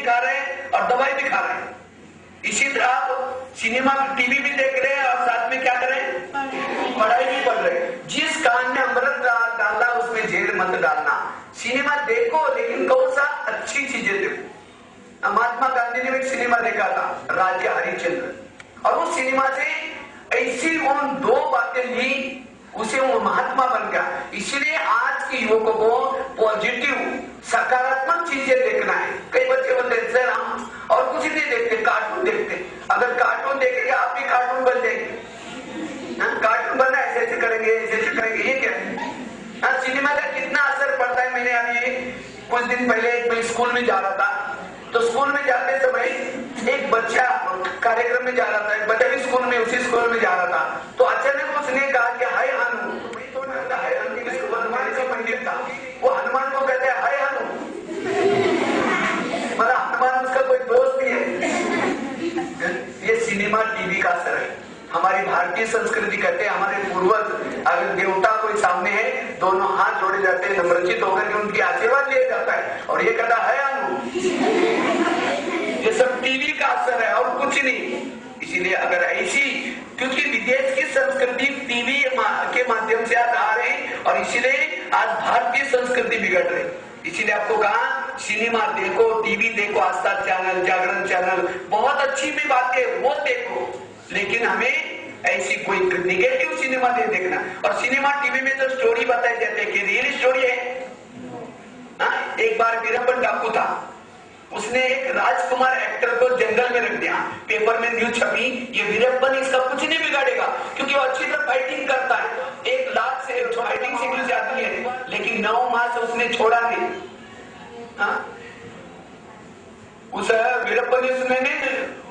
खा रहे हैं और दवाई भी खा रहे हैं। इसी तरह आप सिनेमा टीवी भी देख रहे हैं और साथ में क्या कर रहे हैं, पढ़ाई भी पढ़ रहे हैं। जिस कान में अमृत डालना उसमें जेल मत डालना। सिनेमा देखो लेकिन कौन सा अच्छी चीजें देखो। महात्मा गांधी ने एक सिनेमा देखा था राजा हरिश्चंद्र, और उस सिनेमा से ऐसी उन दो बातें ली, उसे वो महात्मा बन गया। इसलिए आज के युवकों को पॉजिटिव सकारात्मक चीजें देखना है। कई बच्चे बोलते हैं सर हम और कुछ नहीं देखते, कार्टून देखते। अगर कार्टून देखेंगे आप भी कार्टून बन जाएंगे। कार्टून बनना ऐसे ऐसे करेंगे, ऐसे ऐसे करेंगे, ये क्या है? सिनेमा का कितना असर पड़ता है। मैंने अभी कुछ दिन पहले मैं स्कूल में जा रहा था, तो स्कूल में जाते समय एक बच्चा कार्यक्रम में जा रहा था, एक बच्चा भी स्कूल में उसी स्कूल में जा रहा था, तो अचानक उसने कहा कि हाय हनु। हनुमान का पंडित था, वो हनुमान को कहते हैं हाय हनु, मतलब हनुमान उसका कोई दोस्त नहीं है। ये सिनेमा टीवी का असर है। हमारी भारतीय संस्कृति कहते हैं हमारे पूर्वज अगर देवता कोई सामने है दोनों हाथ जोड़े जाते हैं, नम्रचित होकर के उनकी आशीर्वाद लिया जाता है, और ये कहता है अनु। ये सब टीवी का असर है और कुछ नहीं। इसीलिए अगर ऐसी, क्योंकि विदेश की संस्कृति टीवी के माध्यम से आज आ रहे हैं और इसीलिए आज भारतीय संस्कृति बिगड़ रही। इसीलिए आपको कहा सिनेमा देखो, टीवी देखो, आस्था चैनल, जागरण चैनल, बहुत अच्छी भी बातें वो देखो, लेकिन हमें ऐसी कोई निगेटिव सिनेमा नहीं देखना। और सिनेमा टीवी में तो स्टोरी बताई जाती है कि रियल स्टोरी है। एक बार वीरप्पन डाकू था, उसने एक राजकुमार एक्टर को जंगल में रख दिया। पेपर में न्यूज छपी, ये वीरप्पन इसका कुछ नहीं बिगाड़ेगा क्योंकि वो अच्छी तरह फाइटिंग करता है, 1 लाख से फाइटिंग सीखने आती है, लेकिन 9 माह से उसने छोड़ा नहीं। उस वीरप्पन ने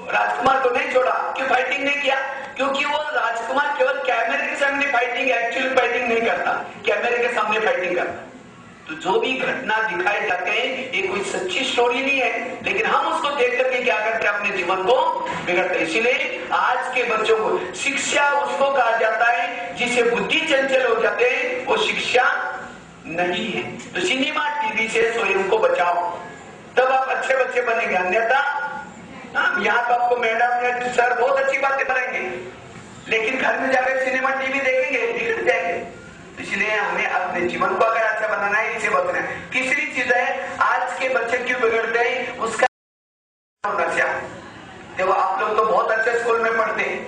राजकुमार को नहीं छोड़ा, क्यों फाइटिंग नहीं किया? क्योंकि वो राजकुमार केवल कैमरे के सामने फाइटिंग, एक्चुअली फाइटिंग नहीं करता, कैमरे के सामने फाइटिंग करता। तो जो भी घटना दिखाए जाते हैं ये कोई सच्ची स्टोरी नहीं है, लेकिन हम उसको देख करके क्या करते हैं, अपने जीवन को बिगड़ते हैं। इसीलिए आज के बच्चों को शिक्षा उसको कहा जाता है जिसे बुद्धि चंचल हो जाते हैं, वो शिक्षा नहीं है। तो सिनेमा टीवी से स्वयं को बचाओ, तब आप अच्छे बच्चे बनेंगे। अन्यथा यहाँ तो आपको मैडम या सर बहुत अच्छी बातें बनाएंगे, लेकिन घर में जाकर सिनेमा टीवी देखेंगे बिगड़ जाएंगे। इसलिए हमें अपने जीवन को अगर अच्छा बनाना है, इसे बचना है। तीसरी चीज है, आज के बच्चे क्यों बिगड़ते हैं, उसका नशा। देखो आप लोग तो बहुत अच्छे स्कूल में पढ़ते हैं,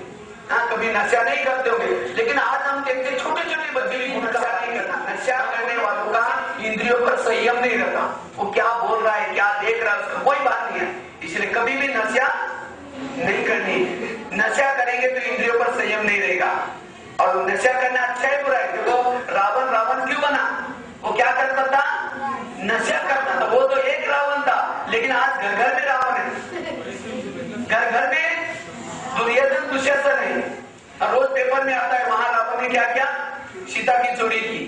कभी नशा नहीं करते होंगे, लेकिन आज हम देखते छोटे छोटे बच्चे भी नशा नहीं करना। नशा करने वालों का इंद्रियों पर संयम नहीं रहता, वो क्या बोल रहा है, क्या देख रहा है, उसका कोई बात नहीं है। इसलिए कभी भी नशा नहीं करनी। नशा करेंगे तो इंद्रियों पर संयम नहीं रहेगा, और नशा करना अच्छा है बुरा है। देखो रावण क्यों बना, वो क्या करता था, नशा करता था। वो तो एक रावण था, लेकिन आज घर घर में रावण है, घर घर में दुर्योधन दुशासन है। और रोज पेपर में आता है वहां रावण ने क्या किया, सीता की चोरी की,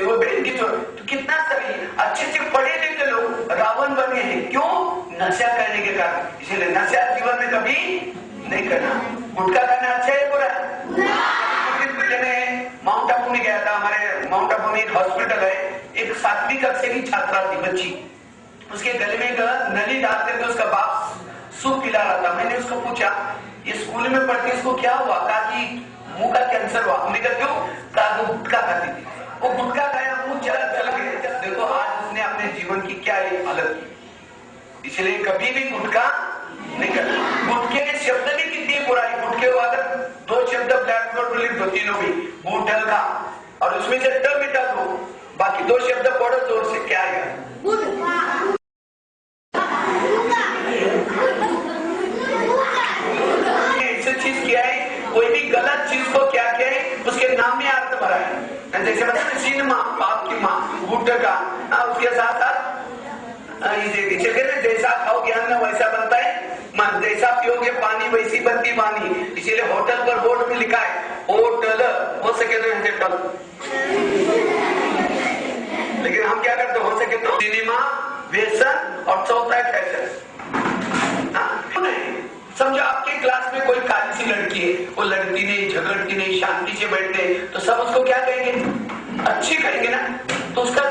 वो बहन की चोरी। तो कितना सही, अच्छे अच्छे पढ़े लिखे लोग रावण बने हैं, क्यों, नशा करने के कारण। इसलिए नशा जीवन में कभी नहीं करना। गुटखा खाना अच्छा है बुरा है? माउंट आबू में गया था, हमारे माउंट आबू में एक हॉस्पिटल है, एक 7वीं कक्षा की छात्रा थी, बच्ची, उसके गले में एक नली डाल करके उसका बाप सूप पिला रहा था। मैंने उसको पूछा ये स्कूल में पढ़ती इसको क्या हुआ? कहा कि मुंह का कैंसर हुआ। हमने कहा क्यों? कहा वो गुटखा खाती थी, वो गुटखा खाया, मुंह चल गया। देखो आज उसने अपने जीवन की क्या हालत की। इसलिए कभी भी गुटखा नहीं करना। गुटखे के शब्द भी कितनी बुराई, गुटखे को अगर 2 शब्द ब्लैक बोर्ड पर लिख दो, तीनों भी बूटल का, और उसमें से ट मिटा दो, बाकी 2 शब्द पढ़ो जोर से, क्या आएगा? ऐसी चीज किया है, कोई भी गलत चीज को क्या किया है, उसके नाम में अर्थ भरा है। जैसे बताया सिनेमा, पाप की माँ, गुटखा, उसके साथ साथ जैसा खाओगे अन्न वैसा बनता है मन, जैसा पियोगे पानी वैसी बनती वाणी। इसीलिए होटल पर बोर्ड में लिखा है होटल, हो सके तो यहाँ टल, लेकिन हम क्या करते हो सके तो सिनेमा, व्यसन और चौथा है फैशन। समझो आपके क्लास में कोई काली सी लड़की है, वो लड़ती नहीं, झगड़ती नहीं, शांति से बैठते, तो सब उसको क्या कहेंगे, अच्छी कहेंगे ना। तो उसका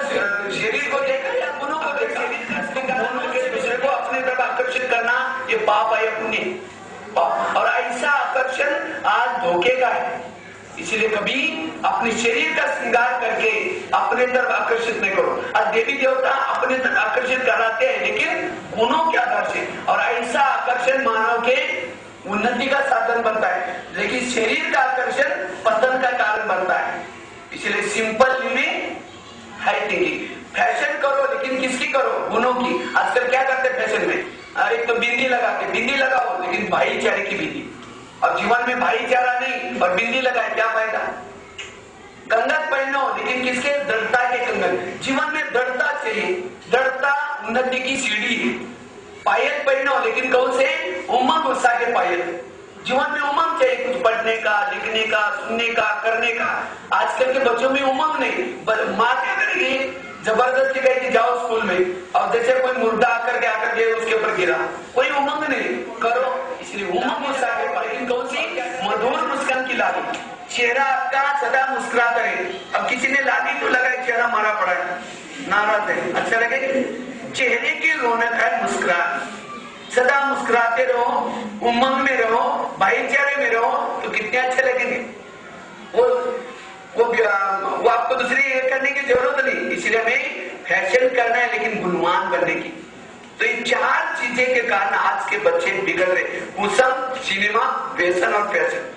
शरीर को देखा या गुणों को देखा, दोनों के दूसरे को अपने तरफ पाप है या पुण्य? पाप। और ऐसा आकर्षण आज धोखे का है। इसलिए कभी अपने शरीर का श्रृंगार करके अपने तरफ आकर्षित नहीं करो। आज देवी देवता अपने तरफ आकर्षित कराते हैं लेकिन गुणों के आधार से, और ऐसा आकर्षण मानव के उन्नति का साधन बनता है, लेकिन शरीर का आकर्षण पतन का कारण बनता है। इसलिए simple living high thinking. Fashion करो लेकिन किसकी करो? गुणों की। आजकल क्या करते हैं फैशन में? एक तो बिंदी लगाते, बिंदी लगाओ लेकिन भाईचारे की बिंदी। और जीवन में भाईचारा नहीं और बिंदी लगाए क्या फायदा? कंगन पहनो लेकिन किसके? दृढ़ता के कंगन। जीवन में दृढ़ता चाहिए, दृढ़ता उन्नति की सीढ़ी है। पायल पहनो लेकिन कौन से? उमंग उत्साह के पायल। जीवन में उमंग चाहिए, कुछ पढ़ने का, लिखने का, सुनने का, करने का। आजकल के बच्चों में उमंग नहीं। माँ क्या करेगी? जबरदस्ती कहेगी जाओ स्कूल में, और जैसे कोई मुर्दा आकर के उसके ऊपर गिरा, कोई उमंग नहीं करो। इसलिए उमंग उत्साह के पायल। लेकिन कौन सी? मधुर मुस्कान की लाली। चेहरा आपका सदा मुस्कुराता रहे। अब किसी ने लाली तो लगाई, चेहरा मारा पड़ा है, नाराज है, अच्छा लगे? चेहरे की रौनक है मुस्कुराहट। सदा मुस्कुराते रहो, उमंग में रहो, भाईचारे में रहो, तो कितने अच्छे लगेंगे। वो आपको दूसरी करने की जरूरत नहीं। इसलिए हमें फैशन करना है लेकिन गुणवान बनने की। तो ये चार चीजें के कारण आज के बच्चे बिगड़ रहे। कुसंग, सिनेमा, व्यसन और फैशन।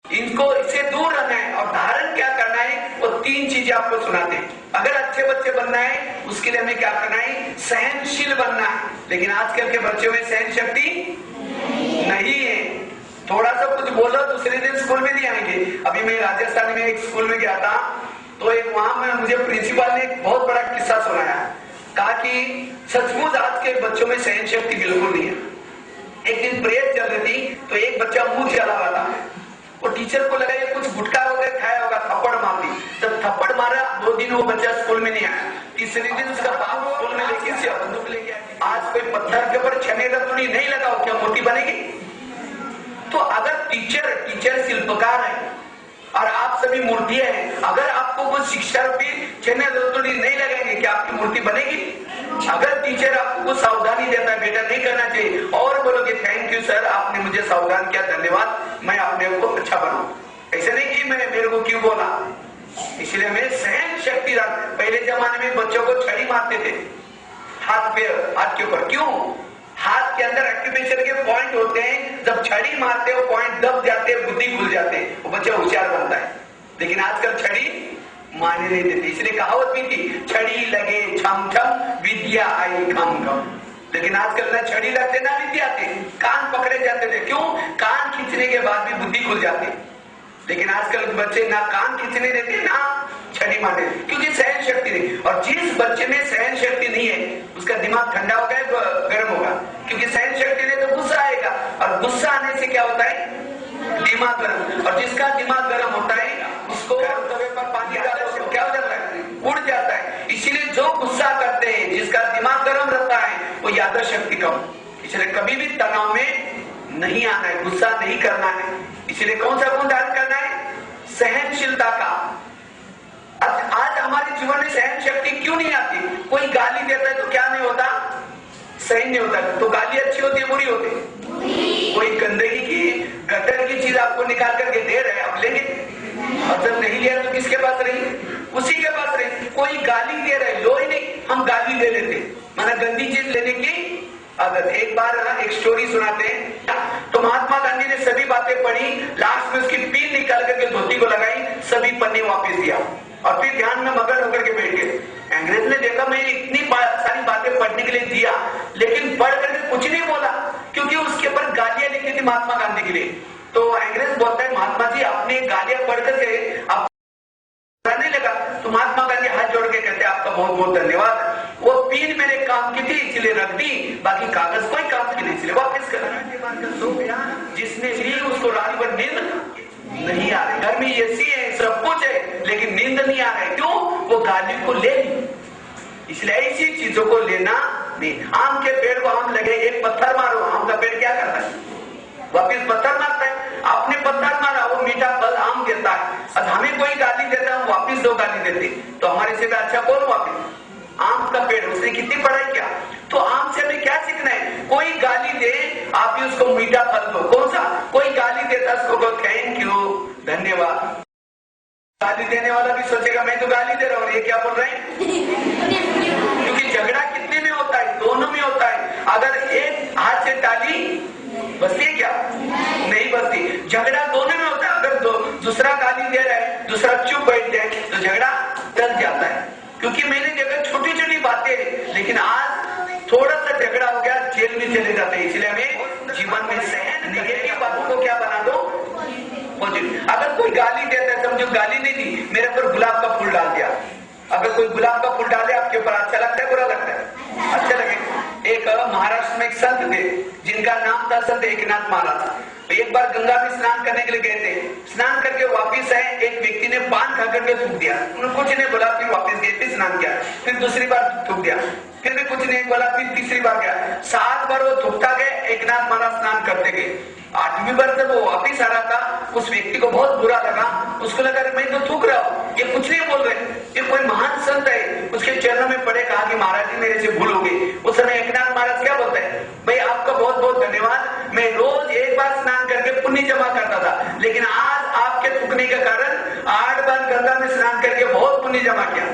इनको इससे दूर रहना है। और धारण क्या करना है? वो तीन चीजें आपको सुनाते हैं। अगर अच्छे बच्चे बनना है उसके लिए हमें क्या करना है? सहनशील बनना है। लेकिन आजकल के बच्चों में सहन शक्ति नहीं है। थोड़ा सा कुछ बोलो दूसरे दिन स्कूल में नहीं आएंगे। अभी मैं राजस्थान में एक स्कूल में गया था, तो एक वहां में मुझे प्रिंसिपल ने एक बहुत बड़ा किस्सा सुनाया। कहा कि सचमुच आज के बच्चों में सहन शक्ति बिल्कुल नहीं है। एक दिन प्रेयर चल रही थी तो एक बच्चा मुंह जला हुआ था। वो टीचर को लगा ये कुछ गुटखा वगैरह खाया होगा, थप्पड़ मार दी। जब थप्पड़ मारा 2 दिन वो बच्चा स्कूल में नहीं आया। तीसरे दिन उसका बाप स्कूल में लेके से बंदूक लेके आया। आज कोई पत्थर के ऊपर छने रतुड़ी नहीं लगाओ, क्या मूर्ति बनेगी? तो अगर टीचर शिल्पकार है और आप सभी मूर्तियां हैं, अगर आपको कुछ शिक्षा रूपी छने रतुड़ी नहीं लगाएंगे, क्या आपकी मूर्ति बनेगी? अगर टीचर आपको कुछ सावधानी देता है, बेटा नहीं करना चाहिए, और बोलोगे थैंक यू सर आपने मुझे सावधान किया, धन्यवाद, मैं अपने को अच्छा बनाऊं। ऐसे नहीं कि मैं मेरे को क्यों बोला। इसलिए हमें सहन शक्ति पहले जमाने में बच्चों को छड़ी मारते थे हाथ के ऊपर। क्यों? हाथ के अंदर एक्यूप्रेशर के पॉइंट होते हैं, जब छड़ी मारते हो पॉइंट दब जाते हैं, बुद्धि खुल जाते हैं, वो बच्चा होशियार बनता है। लेकिन आजकल छड़ी माने नहीं देते। इसलिए कहावत भी थी, छड़ी लगे छम छम विद्या आई खम खम। लेकिन आजकल ना छड़ी लगते ना विद्या आते, कान पकड़े जाते थे। क्यों? कान खींचने के बाद भी बुद्धि खुल जाती। लेकिन आजकल बच्चे ना कान खींचने देते ना छड़ी मारते, क्योंकि सहन शक्ति नहीं। और जिस बच्चे में सहन शक्ति नहीं है उसका दिमाग ठंडा होगा या गर्म होगा? क्योंकि सहन शक्ति नहीं तो गुस्सा आएगा, और गुस्सा आने से क्या होता है? दिमाग गर्म। और जिसका दिमाग गर्म होता है उसको तवे पर पानी डालो तो क्या हो जाता है? उड़ जाता है। इसीलिए जो गुस्सा करते हैं, जिसका दिमाग गर्म रहता है, वो यादव शक्ति कम। इसलिए कभी भी तनाव में नहीं आना है, गुस्सा नहीं करना है। इसलिए कौन सा गुण धारण करना है? सहनशीलता का। आज हमारे जीवन में सहन शक्ति क्यों नहीं आती? कोई गाली देता है तो क्या नहीं होता? सहन नहीं होता। तो गाली अच्छी होती है बुरी होती है? कोई गंदगी की गटर की चीज आपको निकाल करके दे रहे हैं, आप लेंगे? और जब नहीं लिया तो किसके पास रही? उसी के पास रही। कोई गाली दे रहे, लो ही नहीं, हम गाली ले लेते। माना गंदी चीज लेने की आदत। एक बार एक स्टोरी सुनाते हैं। तो महात्मा गांधी ने सभी बातें पढ़ी, लास्ट में उसकी पीन निकाल करके धोती को लगाई, सभी पन्ने वापस दिया और फिर ध्यान में मगन होकर के बैठ गए। अंग्रेज ने देखा मैंने इतनी सारी बातें पढ़ने के लिए दिया, लेकिन पढ़ करके कुछ नहीं बोला, क्योंकि उसके ऊपर गालियां लिखी थी महात्मा गांधी के लिए। तो अंग्रेज बोलता है महात्मा जी आपने गालियां पढ़ करके आप नहीं लगा। तो महात्मा गांधी हाथ जोड़ के कहते आपका बहुत बहुत धन्यवाद, वो पीन मेरे काम की थी इसलिए रख दी, बाकी कागज कोई काम की नहीं इसलिए वापस कर। जिसने ली उसको रात भर नींद नहीं आ रही। घर में एसी है, सब कुछ है, लेकिन नींद नहीं आ रही। क्यों? वो गाली को ले ली। इसलिए ऐसी चीजों को लेना नहीं। आम के पेड़ को आम लगे, एक पत्थर मारो, आम का पेड़ क्या करता है? वापिस पत्थर मारता है। आपने पत्थर मारा, वो मीठा फल आम देता है। अब हमें कोई गाली देता है, हम वापिस 2 गाली देते, तो हमारे से अच्छा कौन वापिस? आम का पेड़, उसने कितनी पढ़ाई किया। तो आम से हमें क्या सीखना है? कोई गाली दे आप भी उसको मीठा फल दो। कौन सा? कोई गाली देता उसको कहो थैंक यू, धन्यवाद। गाली देने वाला भी सोचेगा मैं तो गाली दे रहा हूँ, ये क्या बोल रहे हैं? क्योंकि झगड़ा कितने में होता है? दोनों में होता है। अगर एक हाथ से ताली बजती है क्या? नहीं बजती। झगड़ा दोनों में होता है। अगर दूसरा गाली दे रहा है, दूसरा चुप बैठ जाए तो झगड़ा टल जाता है। क्योंकि मैंने देखा छोटी छोटी बातें, लेकिन आज थोड़ा सा झगड़ा हो गया, जेल में चले जाते हैं। इसलिए हमें जीवन में सहन नेगेटिव बातों को क्या बना दो पॉजिटिव। अगर कोई गाली देता है, समझो गाली नहीं दी, मेरे ऊपर गुलाब का फूल डाल दिया। अगर कोई गुलाब का फूल डाले आपके ऊपर, अच्छा लगता है बुरा लगता है? अच्छा लगेगा। एक महाराष्ट्र में एक संत थे जिनका नाम था संत एकनाथ महाराज। एक बार गंगा में स्नान करने के लिए गए थे। स्नान करके वापिस आए, एक व्यक्ति ने पान खा करके थूक दिया। उन्होंने कुछ नहीं बोला, फिर वापिस गए, फिर स्नान किया, फिर दूसरी बार थूक दिया, फिर भी कुछ नहीं बोला, फिर तीसरी बार गया। 7 बार वो थूकता गए, एकनाथ महाराज स्नान करते गए। 8वीं बार जब वो वापिस आ रहा था, उस व्यक्ति को बहुत बुरा लगा। उसको लगा मैं तो थूक रहा हूँ, ये कुछ नहीं बोल रहे, ये कोई महान संत है। उसके चरणों में पड़े, कहा कि महाराज जी मेरे से भूल हो गई। उस समय एकनाथ महाराज क्या बोलते हैं? भाई आपका बहुत बहुत धन्यवाद, मैं रोज एक बार स्नान करके पुण्य जमा करता था, लेकिन आज आपके थूकने के कारण 8 बार गंगा में स्नान करके बहुत पुण्य जमा किया।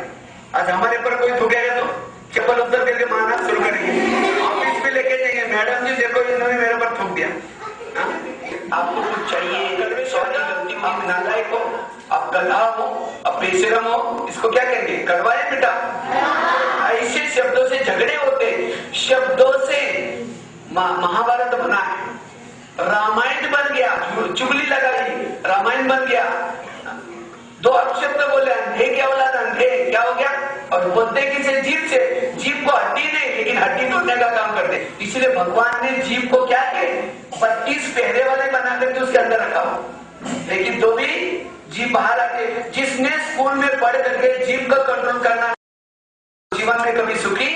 आज हमारे पर कोई थूकेगा तो चप्पल उतर करके मारना शुरू करेंगे, ऑफिस में लेके जाएंगे, मैडम जी देखो इन्होंने मेरे पर थूक दिया। आपको कुछ चाहिए, सॉरी गलती हुई, आप नालायक हो, आप गधा हो, आप बेशरम हो, इसको क्या कहेंगे? कड़वा है बेटा। ऐसे शब्दों से झगड़े होते, शब्दों से महाभारत बना है, रामायण बन गया, चुगली लगाई, रामायण बन गया। 2 अपशब्द बोले, अंधे क्या औलाद, अंधे क्या हो गया? और बोलते किसे? जीभ से। जीभ को हड्डी नहीं, लेकिन हड्डी तोड़ने का काम करते। इसलिए भगवान ने जीभ को क्या किया? 32 पहरे वाले बना करके उसके अंदर रखा हो, लेकिन तो भी जीभ बाहर आके, जिसने स्कूल में पढ़ करके जीभ का कंट्रोल करना, जीवन में कभी सुखी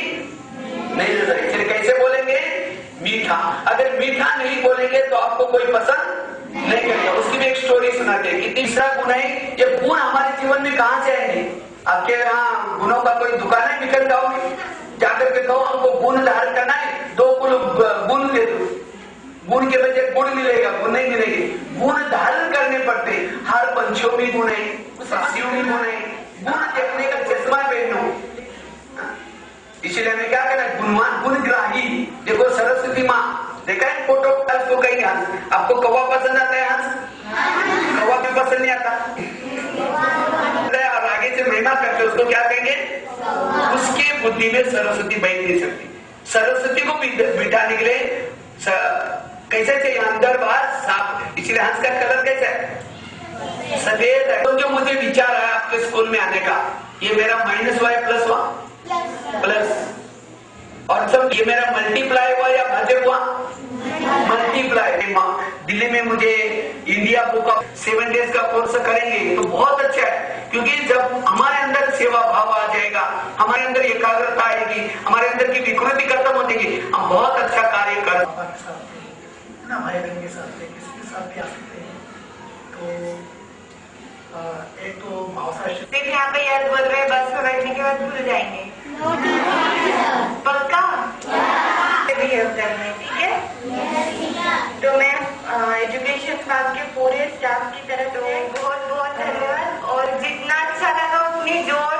नहीं रह सकते। इसलिए कैसे बोलेंगे? मीठा। अगर मीठा नहीं बोलेंगे तो आपको कोई पसंद नहीं करेगा। उसकी भी एक स्टोरी सुनाते हैं कि तीसरा गुण है, ये गुण हमारे जीवन में कहां से आएंगे? आपके यहाँ गुणों का कोई दुकान है, निकल जाओगे, जाकर के कहो हमको गुण धारण करना है, 2 गुण दे दो। गुण के बजाय गुण मिलेगा, गुण नहीं मिलेगी। गुण धारण करने पड़ते। हर पंछियों में गुण है, सब्जियों में गुण है। गुण देखने का चश्मा पहनो। इसलिए हमें क्या करना है? गुणवान, गुणग्राही। देखो सरस्वती माँ, देखा है फोटो? उसको कहीं आपको कौवा पसंद आता है? हंस कौवा भी पसंद नहीं आता, और आगे से महिमा करते उसको क्या कहेंगे? उसके बुद्धि में सरस्वती बैठ नहीं सकती। सरस्वती को बिठाने के लिए कैसे चाहिए? अंदर बाहर साफ। इसलिए हंस का कलर कैसा है? सफेद है। तो जो मुझे विचार आया आपके स्कूल में आने का, ये मेरा माइनस हुआ या प्लस हुआ? प्लस। और सब ये मेरा मल्टीप्लाई हुआ या भाजक हुआ? मल्टीप्लाई। दिल्ली में मुझे इंडिया बुक ऑफ 7 डेज का कोर्स करेंगे तो बहुत अच्छा है, क्योंकि जब हमारे अंदर सेवा भाव आ जाएगा, हमारे अंदर एकाग्रता आएगी, हमारे अंदर की विकृति खत्म हो जाएगी, हम बहुत अच्छा कार्य कर ना। हमारे बहन के साथ किसी के साथ भी आ सकते हैं। तो एक तो मावसा सिर्फ यहाँ पे याद बोल रहे, बस में बैठने के बाद भूल जाएंगे। पक्का बिहेव करने, ठीक है? तो मैं एजुकेशन विभाग के पूरे स्टाफ की तरफ से बहुत बहुत धन्यवाद, और जितना अच्छा लगा उतनी जोर